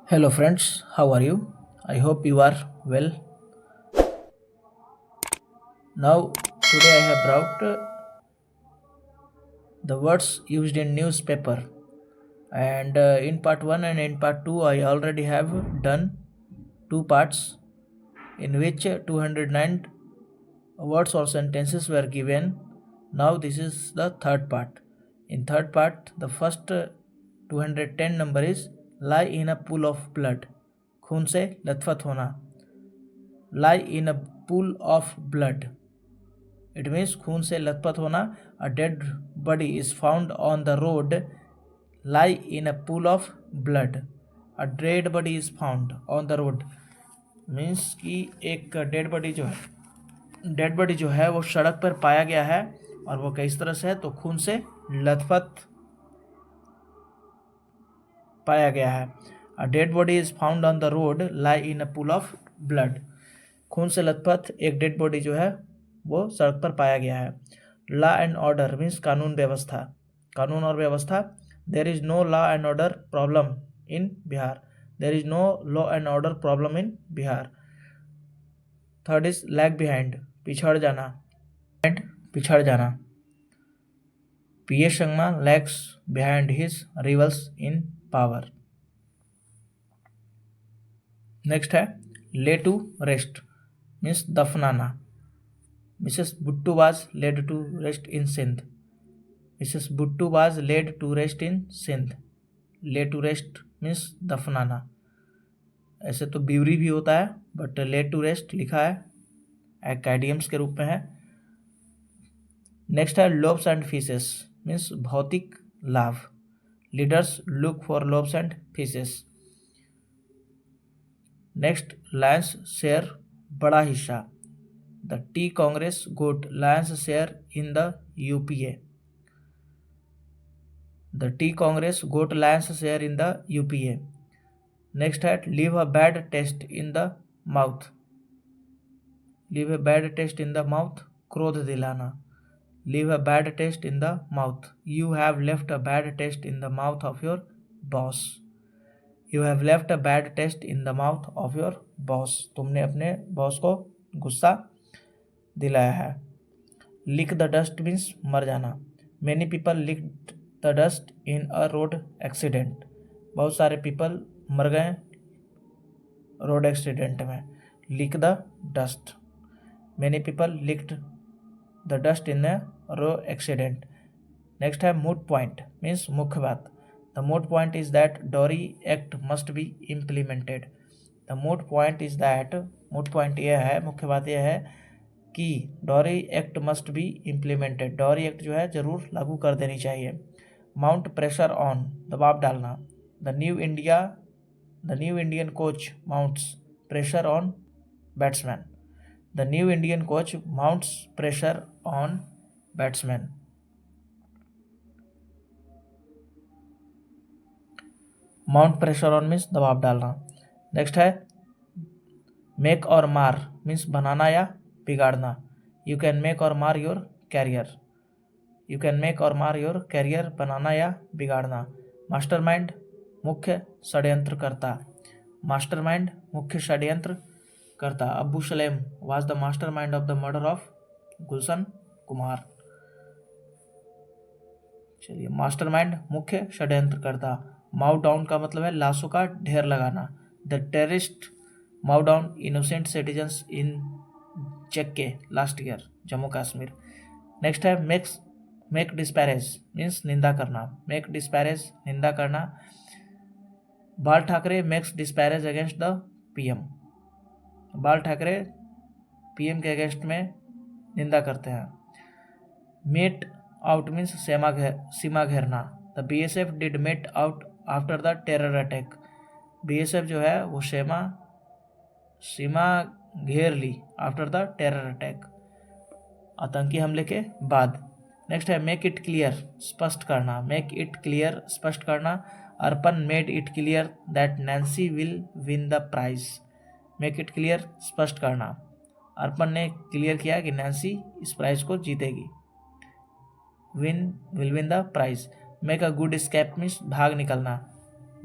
Hello friends, how are you? I hope you are well. Now, today I have brought the words used in newspaper, and in part 1 and in part 2 I already have done two parts in which 209 words or sentences were given. Now this is the third part. In third part, the first 210 number is lie in a pool of blood. खून से लथपथ होना. Lie in a pool of blood. It means खून से लथपथ होना. A dead body is found on the road. Lie in a pool of blood. A dead body is found on the road means कि एक dead body जो है वो सड़क पर पाया गया है और वो किस तरह से है तो खून से लथपथ पाया गया है. A dead body is found on the road lie in a pool of blood. खून से लथपथ एक डेड बॉडी जो है वो सड़क पर पाया गया है. लॉ एंड ऑर्डर मीन्स कानून व्यवस्था. कानून और व्यवस्था. There is no law and order problem in Bihar. There is no law and order problem in Bihar. Third is lag behind पिछड़ जाना. एंड पिछड़ जाना. PS Sangma lags behind his rivals in power. Next है ले टू रेस्ट मीन्स दफनाना. Mrs Bhutto was laid to rest in Sindh. Mrs Bhutto was laid to rest in Sindh. Lay to rest means दफनाना. ऐसे तो bury भी होता है बट ले टू रेस्ट लिखा है एकाइडियम्स के रूप में है. नेक्स्ट है लोब्स एंड फिशेस मीन्स भौतिक लाभ. Leaders look for loaves and fishes. Next lion's share बड़ा हिस्सा. The T Congress got lion's share in the UPA. The T Congress got lion's share in the UPA. Next है leave a bad taste in the mouth. Leave a bad taste in the mouth क्रोध दिलाना. Leave a bad taste in the mouth. You have left a bad taste in the mouth of your boss. You have left a bad taste in the mouth of your boss. तुमने अपने boss को गुस्सा दिलाया है. लिक the dust means मर जाना. Many people lick the dust in a road accident. बहुत सारे पीपल मर गए रोड एक्सीडेंट में. Lick the dust. Many people licked the dust in a road accident. Next है मूड पॉइंट मीन्स मुख्य बात. The moot point is that Dowry Act must be implemented. The moot point is that moot point यह है, मुख्य बात यह है कि Dowry Act must be implemented. Dowry Act जो है जरूर लागू कर देनी चाहिए. Mount pressure on दबाव डालना. The new Indian coach mounts pressure on batsman. The new Indian coach mounts pressure on batsman. Mount pressure on means दबाव डालना. नेक्स्ट है मेक और मार मीन्स बनाना या बिगाड़ना. You can make or mar your career. You can make or mar your career बनाना या बिगाड़ना. Mastermind मुख्य षड्यंत्रकर्ता. मास्टरमाइंड मुख्य षड्यंत्रकर्ता. Abu Salem was the mastermind of the murder of Gulshan Kumar. चलिए मास्टरमाइंड मुख्य षड्यंत्रकर्ता. माउ डाउन का मतलब है लाशों का ढेर लगाना. The terrorist mow down innocent citizens in चेक्के last year Jammu Kashmir. Next है मेक डिस्पैरेज मीन्स निंदा करना. मेक डिस्पैरेज निंदा करना. Bal Thackeray makes disparage against the PM. Bal Thackeray PM के अगेंस्ट में निंदा करते हैं. मेट आउट मीन्स सीमा घेरना. The BSF did mete out after the terror attack. BSF जो है वो सीमा घेर ली आफ्टर द टेरर अटैक आतंकी हमले के बाद. नेक्स्ट है मेक इट क्लियर स्पष्ट करना. मेक इट क्लियर स्पष्ट करना. Arpan made it clear that Nancy will win the prize. Make it clear स्पष्ट करना. अर्पण ने क्लियर किया कि नैन्सी इस प्राइज को जीतेगी. Will win the prize. Make a good escape means भाग निकलना.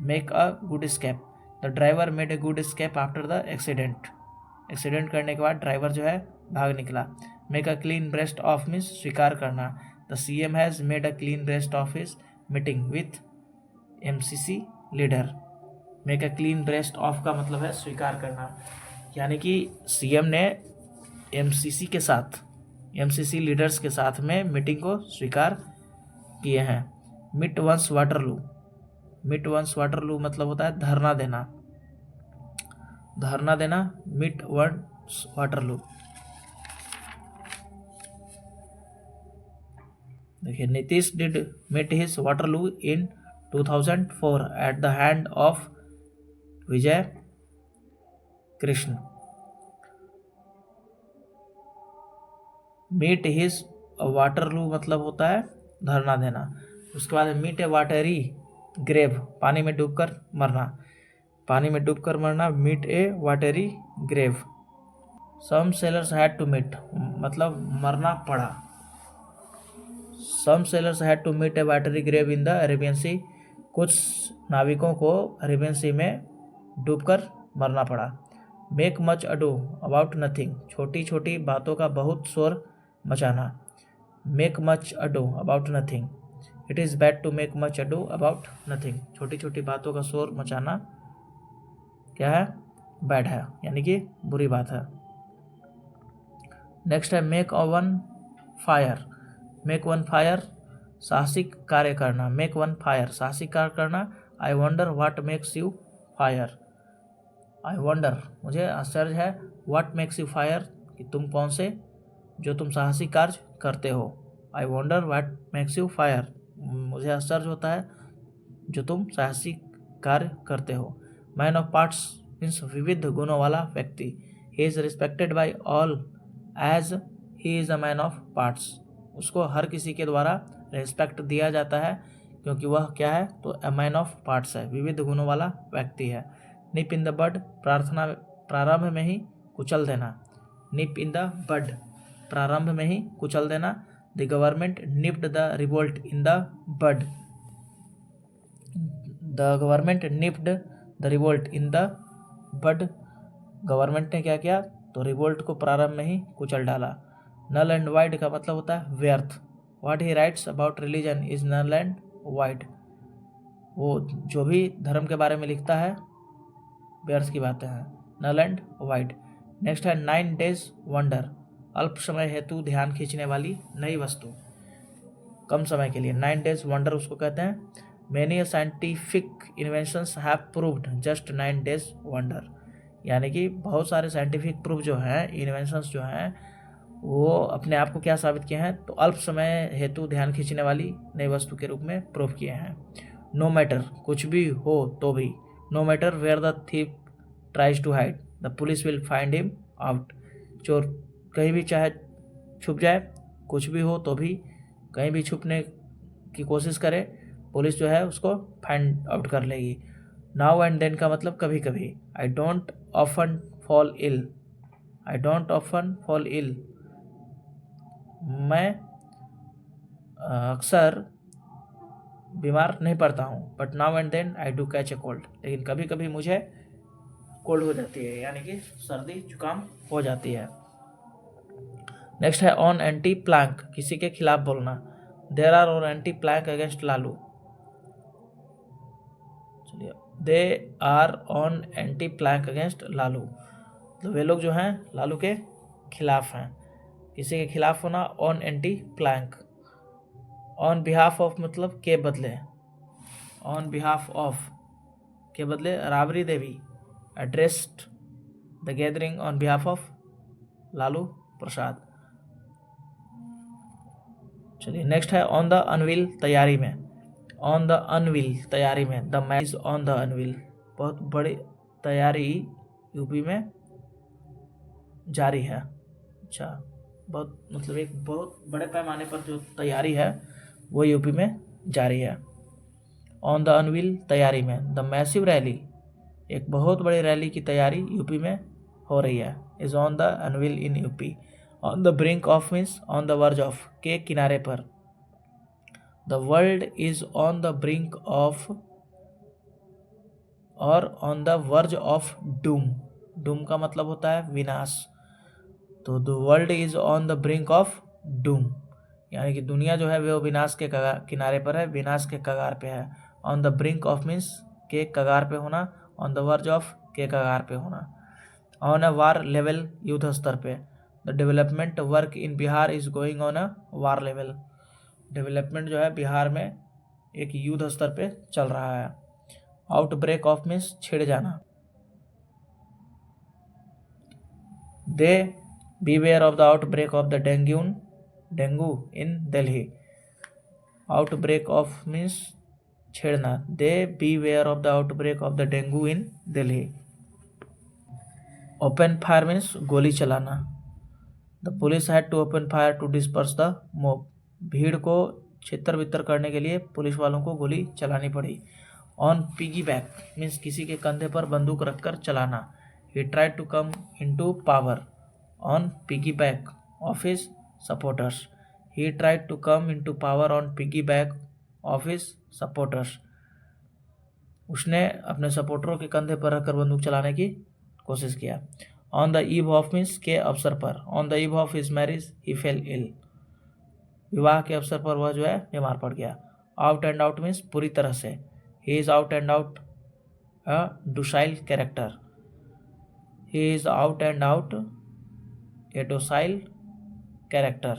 Make a good escape. The driver made a good escape after the accident, accident करने के बाद ड्राइवर जो है भाग निकला। Make a clean breast of means स्वीकार करना। The CM has made a clean breast of his meeting with MCC leader. Make a clean breast of का मतलब है स्वीकार करना, यानी कि CM ने MCC के साथ, MCC लीडर्स के साथ में मीटिंग को स्वीकार किए हैं। मिट वंस वाटरलू, मिट वंस वाटरलू मतलब होता है धरना देना, धरना देना, मिट वंस वाटरलू। देखिए, Nitish did meet his Waterloo in 2004 at the hand of Vijay Krishna. Meet his Waterloo मतलब होता है धरना देना। उसके बाद मीट ए वाटरी ग्रेव, पानी में डूबकर मरना, पानी में डूबकर मरना, meet a watery grave. Some sailors had to meet मतलब मरना पड़ा। Some sailors had to meet a watery grave in the Arabian Sea, कुछ नाविकों को अरेबियन सी में डूबकर मरना पड़ा। Make much ado about nothing, छोटी छोटी बातों का बहुत शोर मचाना। Make much ado about nothing, it is bad to make much ado about nothing, छोटी छोटी बातों का शोर मचाना क्या है, बैड है, यानी कि बुरी बात है। नेक्स्ट है make a one fire, make one fire साहसिक कार्य करना, मेक वन फायर साहसिक कार्य करना। I wonder what makes you fire, I wonder मुझे आश्चर्य है, व्हाट मेक्स यू फायर कि तुम कौन से जो तुम साहसिक कार्य करते हो। I wonder what makes you fire, मुझे आश्चर्य होता है जो तुम साहसिक कार्य करते हो। मैन ऑफ पार्ट्स मीन्स विविध गुणों वाला व्यक्ति। He is respected by all as he is a man of parts, उसको हर किसी के द्वारा रिस्पेक्ट दिया जाता है क्योंकि वह क्या है, तो अ मैन ऑफ पार्ट्स है, विविध गुणों वाला व्यक्ति है। निप इन द बड प्रार्थना प्रारंभ में ही कुचल देना, निप इन द बड प्रारंभ में ही कुचल देना। The government nipped the revolt in the bud, the government nipped the revolt in the bud, government ने क्या किया, तो रिवोल्ट को प्रारंभ में ही कुचल डाला। नल एंड वाइड का मतलब होता है व्यर्थ। What he writes about religion is null and void, वो जो भी धर्म के बारे में लिखता है व्यर्थ की बातें हैं, नल एंड वाइड। नेक्स्ट है 9 डेज वंडर, अल्प समय हेतु ध्यान खींचने वाली नई वस्तु, कम समय के लिए 9 डेज वंडर उसको कहते हैं। Many scientific inventions have proved just 9 days wonder, यानी कि बहुत सारे साइंटिफिक प्रूफ जो हैं, इन्वेंशंस जो हैं, वो अपने आप को क्या साबित किए हैं, तो अल्प समय हेतु ध्यान खींचने वाली नई वस्तु के रूप में प्रूफ किए हैं। नो मैटर कुछ भी हो तो भी, no matter where the thief tries to hide the police will find him out, चोर कहीं भी चाहे छुप जाए, कुछ भी हो तो भी कहीं भी छुपने की कोशिश करे, पुलिस जो है उसको फाइंड आउट कर लेगी। नाउ एंड देन का मतलब कभी कभी। I don't often fall ill, I don't often fall ill, मैं अक्सर बीमार नहीं पड़ता हूँ। But now and then I do catch a cold, लेकिन कभी कभी मुझे कोल्ड हो जाती है, यानी कि सर्दी जुकाम हो जाती है। नेक्स्ट है ऑन एंटी प्लैंक, किसी के खिलाफ बोलना। There are on anti plank against Lalu, चलिए they are on anti plank against Lalu, तो वे लोग जो हैं लालू के खिलाफ हैं। किसी के खिलाफ होना on anti plank. On behalf of मतलब के बदले, ऑन बिहाफ ऑफ के बदले। Rabri Devi addressed the gathering on behalf of Lalu Prasad. चलिए नेक्स्ट है ऑन द अनविल, तैयारी में। ऑन द अनविल तैयारी में, the match is on the unveil, बहुत बड़ी तैयारी यूपी में जारी है। अच्छा, बहुत मतलब एक बहुत बड़े पैमाने पर जो तैयारी है वो यूपी में जारी है। ऑन द अनविल तैयारी में। द मैसिव रैली, एक बहुत बड़ी रैली की तैयारी यूपी में हो रही है, is on the anvil in UP. On the brink of means on the verge of, के किनारे पर। The world is on the brink और on the verge of doom. Doom का मतलब होता है विनाश। तो the world is on the brink of doom, यानी कि दुनिया जो है वो विनाश के किनारे पर है, विनाश के कगार पे है। On the brink of means के कगार पे होना, ऑन द वर्ज ऑफ के कगार पे होना। ऑन अ वार लेवल युद्ध स्तर पे। The development work in Bihar is going on a war level. Development जो है बिहार में एक युद्ध स्तर पे चल रहा है। आउटब्रेक ऑफ मीन्स छिड़ जाना। दे beware of the outbreak of the dengue in Delhi. Outbreak of means छेड़ना। They beware of the outbreak of the dengue in Delhi. Open fire means गोली चलाना। The police had to open fire to disperse the mob. भीड़ को छितर बितर करने के लिए police वालों को गोली चलानी पड़ी। ऑन पिगी बैक मीन्स किसी के कंधे पर बंदूक रखकर चलाना। He tried to come into power. On piggyback of his supporters. He tried to come into power on piggyback of his supporters. उसने अपने सपोर्टरों के कंधे पर रखकर बंदूक चलाने की कोशिश किया। On the eve of means के अवसर पर। On the eve of his marriage he fell ill. विवाह के अवसर पर वह जो है बीमार पड़ गया। आउट एंड आउट मीन्स पूरी तरह से। He is out and out a docile character. He is out and out A docile character.